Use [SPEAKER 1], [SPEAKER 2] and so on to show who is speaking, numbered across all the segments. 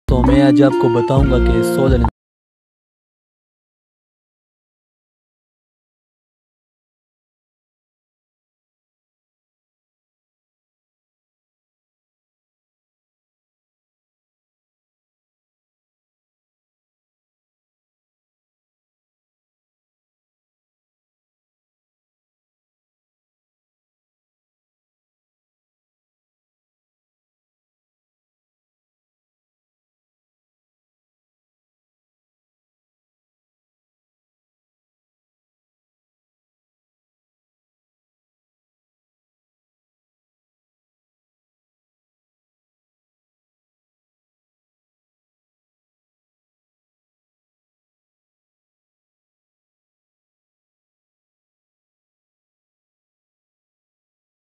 [SPEAKER 1] تو میں آج آپ کو بتاؤں گا کہ سولر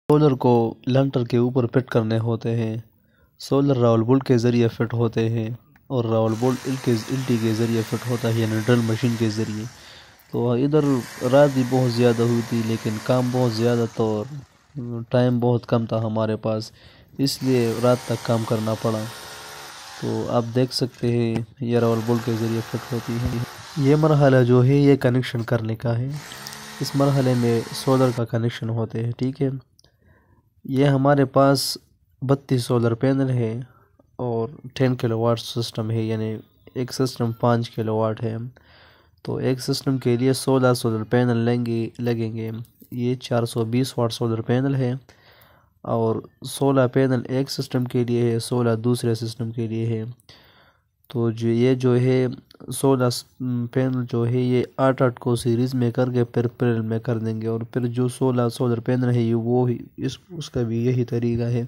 [SPEAKER 1] سولر کو لنٹر کے اوپر فٹ کرنے ہوتے ہیں۔ سولر راول بلٹ کے ذریعے فٹ ہوتے ہیں اور راول بلٹ الٹی کے ذریعے فٹ ہوتا ہے، یعنی ڈرل مشین کے ذریعے۔ تو ادھر رات بھی بہت زیادہ ہوئی تھی، لیکن کام بہت زیادہ تھا اور ٹائم بہت کم تھا ہمارے پاس، اس لیے رات تک کام کرنا پڑا۔ تو آپ دیکھ سکتے ہیں یہ راول بلٹ کے ذریعے فٹ ہوتی ہے۔ یہ مرحلہ جو ہے یہ کنیکشن کرنے کا ہے۔ اس مرحلے میں سولر کا کنیکشن ہوتے ہیں، ٹھیک ہے۔ یہ ہمارے پاس 32 سولر پینل ہے اور 10 کلو واٹ سسٹم ہے، یعنی ایک سسٹم 5 کلو واٹ ہے۔ تو ایک سسٹم کے لیے 16 سولر پینل لگیں گے۔ یہ 420 واٹ سولر پینل ہے اور 16 پینل ایک سسٹم کے لیے ہے، 16 دوسرے سسٹم کے لیے ہے۔ تو یہ جو ہے 16 پینل جو ہے یہ 8 کو سیریز میں کر کے پھر پیرل میں کر دیں گے، اور پھر جو 16 سولر پینل ہے وہ اس کا بھی یہی طریقہ ہے،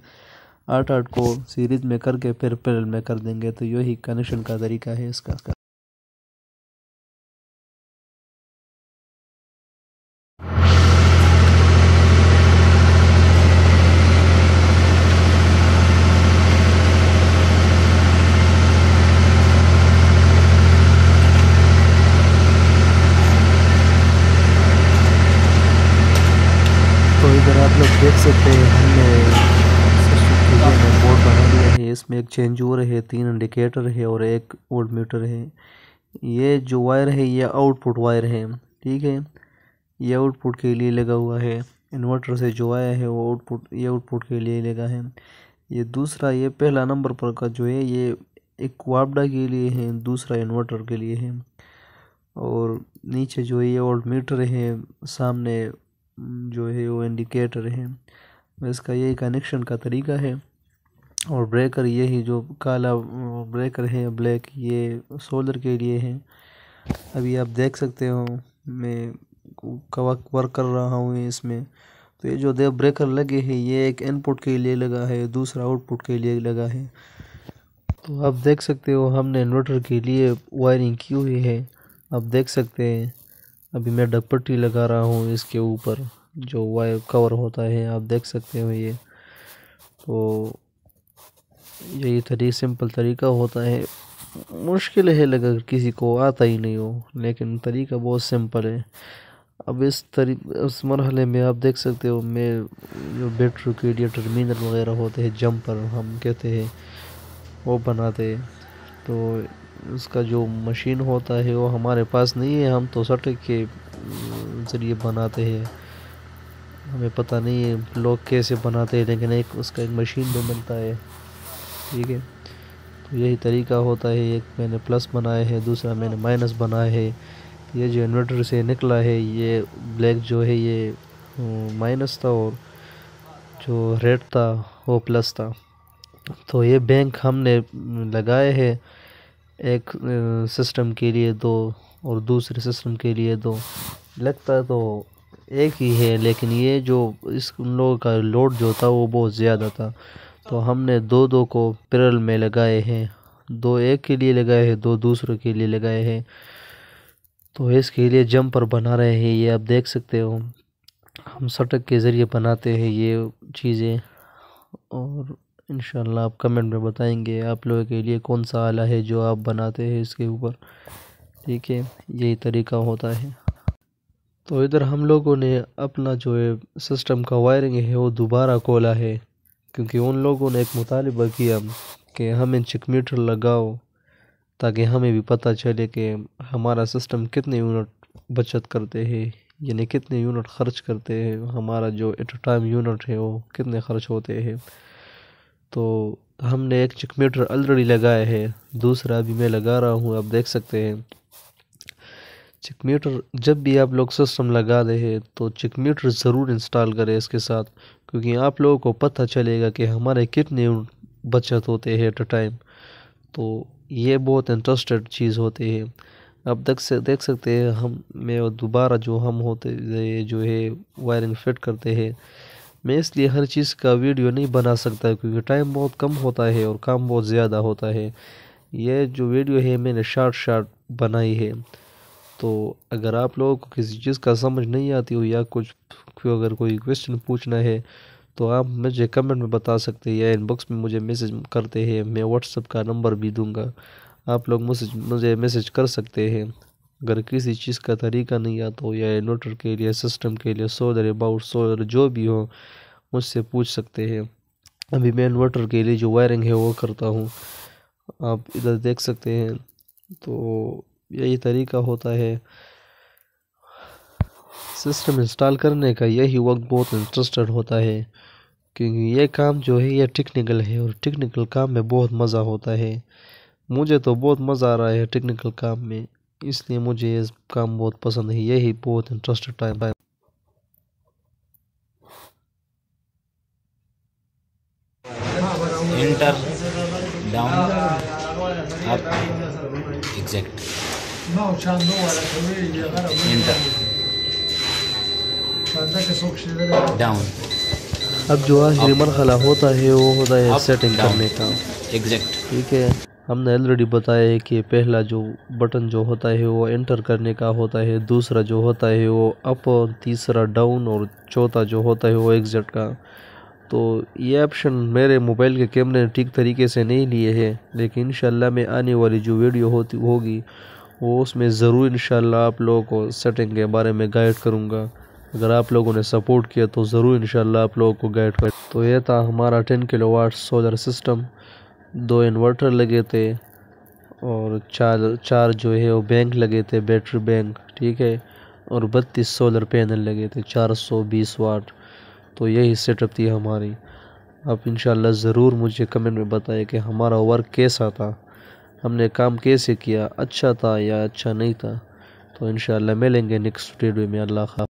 [SPEAKER 1] 8 کو سیریز میں کر کے پھر پیرل میں کر دیں گے۔ تو یہی کنیکشن کا طریقہ ہے اس کا۔ تو ادھر آپ لوگ دیکھ سکتے ہیں ہم نے بورڈ بنا دیا ہے۔ اس میں ایک چینج اوور ہے، 3 انڈیکیٹر ہے اور ایک وولٹ میٹر ہے۔ یہ جو وائر ہے یہ آؤٹ پٹ وائر ہے، ٹھیک ہے۔ یہ آؤٹ پٹ کے لیے لگا ہوا ہے، انورٹر سے جو آیا ہے وہ آؤٹ پٹ کے لیے لگا ہے۔ یہ دوسرا، یہ پہلا نمبر پر کا جو ہے یہ ایک وابڈا کے لیے ہے، دوسرا انورٹر کے لیے ہے۔ اور نیچے جو ہے یہ وولٹ میٹر ہے، سامنے جو ہے وہ انڈیکیٹر ہے۔ اس کا یہی کنیکشن کا طریقہ ہے۔ اور بریکر یہی جو کالا بریکر ہے بلیک، یہ سولر کے لیے ہے۔ ابھی آپ دیکھ سکتے ہو میں ورک کر رہا ہوں اس میں۔ تو یہ جو بریکر لگے ہیں یہ ایک ان پٹ کے لیے لگا ہے، دوسرا آؤٹ پٹ کے لیے لگا ہے۔ تو آپ دیکھ سکتے ہو ہم نے انورٹر کے لیے وائرنگ کی ہوئی ہے، آپ دیکھ سکتے ہیں۔ ابھی میں ڈگ پٹی لگا رہا ہوں اس کے اوپر جو وائر کور ہوتا ہے، آپ دیکھ سکتے ہو یہ۔ تو یہی سمپل طریقہ ہوتا ہے، مشکل ہے اگر کسی کو آتا ہی نہیں ہو، لیکن طریقہ بہت سمپل ہے۔ اب اس مرحلے میں آپ دیکھ سکتے ہو میں جو بیٹری کے لیے ٹرمینل وغیرہ ہوتے ہیں، جمپر ہم کہتے ہیں، وہ بناتے ہیں۔ تو اس کا جو مشین ہوتا ہے وہ ہمارے پاس نہیں ہے، ہم تو سٹک کے ذریعے بناتے ہیں۔ ہمیں پتہ نہیں ہے لوگ کیسے بناتے ہیں، لیکن اس کا ایک مشین بھی بنتا ہے، ٹھیک ہے۔ تو یہی طریقہ ہوتا ہے، ایک میں نے پلس بنایا ہے، دوسرا میں نے مائنس بنایا ہے۔ یہ جو انورٹر سے نکلا ہے یہ بلیک جو ہے یہ مائنس تھا اور جو ریڈ تھا وہ پلس تھا۔ تو یہ بینک ہم نے لگائے ہے، ایک سسٹم کے لیے 2 اور دوسرے سسٹم کے لیے 2۔ لگتا تو ایک ہی ہے، لیکن یہ جو ان لوگوں کا لوڈ جو تھا وہ بہت زیادہ تھا، تو ہم نے 2 کو پیرل میں لگائے ہیں، 2 ایک کے لیے لگائے ہیں، 2 دوسروں کے لیے لگائے ہیں۔ تو اس کے لیے جمپر بنا رہے ہیں، یہ آپ دیکھ سکتے ہو ہم سٹک کے ذریعے بناتے ہیں یہ چیزیں۔ اور انشاءاللہ آپ کمنٹ میں بتائیں گے آپ لوگوں کے لیے کون سا آلہ ہے جو آپ بناتے ہیں اس کے اوپر، ٹھیک ہے۔ یہی طریقہ ہوتا ہے۔ تو ادھر ہم لوگوں نے اپنا جو ہے سسٹم کا وائرنگ ہے وہ دوبارہ کھولا ہے، کیونکہ ان لوگوں نے ایک مطالبہ کیا کہ ہمیں چک میٹر لگاؤ تاکہ ہمیں بھی پتہ چلے کہ ہمارا سسٹم کتنے یونٹ بچت کرتے ہیں، یعنی کتنے یونٹ خرچ کرتے ہیں، ہمارا جو ایٹ اے ٹائم یونٹ ہے وہ کتنے خرچ ہوتے ہیں۔ تو ہم نے ایک چک میٹر آلریڈی لگایا ہے، دوسرا ابھی میں لگا رہا ہوں، آپ دیکھ سکتے ہیں۔ چک میٹر جب بھی آپ لوگ سسٹم لگا دے ہیں تو چک میٹر ضرور انسٹال کریں اس کے ساتھ، کیونکہ آپ لوگوں کو پتہ چلے گا کہ ہمارے کتنے بچت ہوتے ہیں ایٹ اے ٹائم۔ تو یہ بہت انٹرسٹڈ چیز ہوتی ہے۔ آپ دیکھ سکتے ہیں میں دوبارہ جو ہم ہوتے جو ہے وائرنگ فٹ کرتے ہیں، میں اس لیے ہر چیز کا ویڈیو نہیں بنا سکتا کیونکہ ٹائم بہت کم ہوتا ہے اور کام بہت زیادہ ہوتا ہے۔ یہ جو ویڈیو ہے میں نے شارٹ بنائی ہے، تو اگر آپ لوگوں کو کسی چیز کا سمجھ نہیں آتی ہو یا اگر کوئی کویسچن پوچھنا ہے تو آپ مجھے کمنٹ میں بتا سکتے ہیں یا ان باکس میں مجھے میسج کرتے ہیں، میں واٹس ایپ کا نمبر بھی دوں گا، آپ لوگ مجھے میسج کر سکتے ہیں۔ اگر کسی چیز کا طریقہ نہیں آتا ہو یا انورٹر کے لیے، سسٹم کے لیے، سولر جو بھی ہو مجھ سے پوچھ سکتے ہیں۔ ابھی میں انورٹر کے لیے جو وائرنگ ہے وہ کرتا ہوں، آپ ادھر دیکھ سکتے ہیں۔ تو یہی طریقہ ہوتا ہے سسٹم انسٹال کرنے کا، یہی وقت بہت انٹرسٹڈ ہوتا ہے کیونکہ یہ کام جو ہے یہ ٹیکنیکل ہے اور ٹیکنیکل کام میں بہت مزہ ہوتا ہے۔ مجھے تو بہت مزہ آ رہا ہے ٹیکنیکل کام میں، اس لیے مجھے یہ کام بہت پسند ہے، یہی بہت انٹرسٹڈ ٹائم ہے۔
[SPEAKER 2] انٹر ڈاؤن اپ ایگزیکٹ انٹر ڈاؤن۔
[SPEAKER 1] اب جو آخری مرحلہ ہوتا ہے وہ ہوتا ہے سیٹنگ کرنے کا۔
[SPEAKER 2] ایگزیکٹ
[SPEAKER 1] ٹھیک ہے، ہم نے آلریڈی بتایا ہے کہ پہلا جو بٹن جو ہوتا ہے وہ انٹر کرنے کا ہوتا ہے، دوسرا جو ہوتا ہے وہ اپ، تیسرا ڈاؤن اور چوتھا جو ہوتا ہے وہ ایگزٹ کا۔ تو یہ آپشن میرے موبائل کے کیمرے نے ٹھیک طریقے سے نہیں لیے ہیں، لیکن انشاءاللہ میں آنے والی جو ویڈیو ہوگی وہ اس میں ضرور انشاءاللہ آپ لوگوں کو سیٹنگ کے بارے میں گائیڈ کروں گا۔ اگر آپ لوگوں نے سپورٹ کیا تو ضرور انشاءاللہ آپ لوگوں کو گائیڈ کریں۔ تو یہ تھا ہمارا 10 کلو واٹ سولر سسٹم، 2 انورٹر لگے تھے اور چار جو ہے وہ بینک لگے تھے، بیٹری بینک، ٹھیک ہے، اور 32 سولر پینل لگے تھے 420 واٹ۔ تو یہی سیٹ اپ تھی ہماری۔ آپ انشاءاللہ ضرور مجھے کمنٹ میں بتائیں کہ ہمارا ورک کیسا تھا، ہم نے کام کیسے کیا، اچھا تھا یا اچھا نہیں تھا۔ تو انشاءاللہ ملیں گے نیکسٹ ویڈیو میں۔ اللہ حافظ۔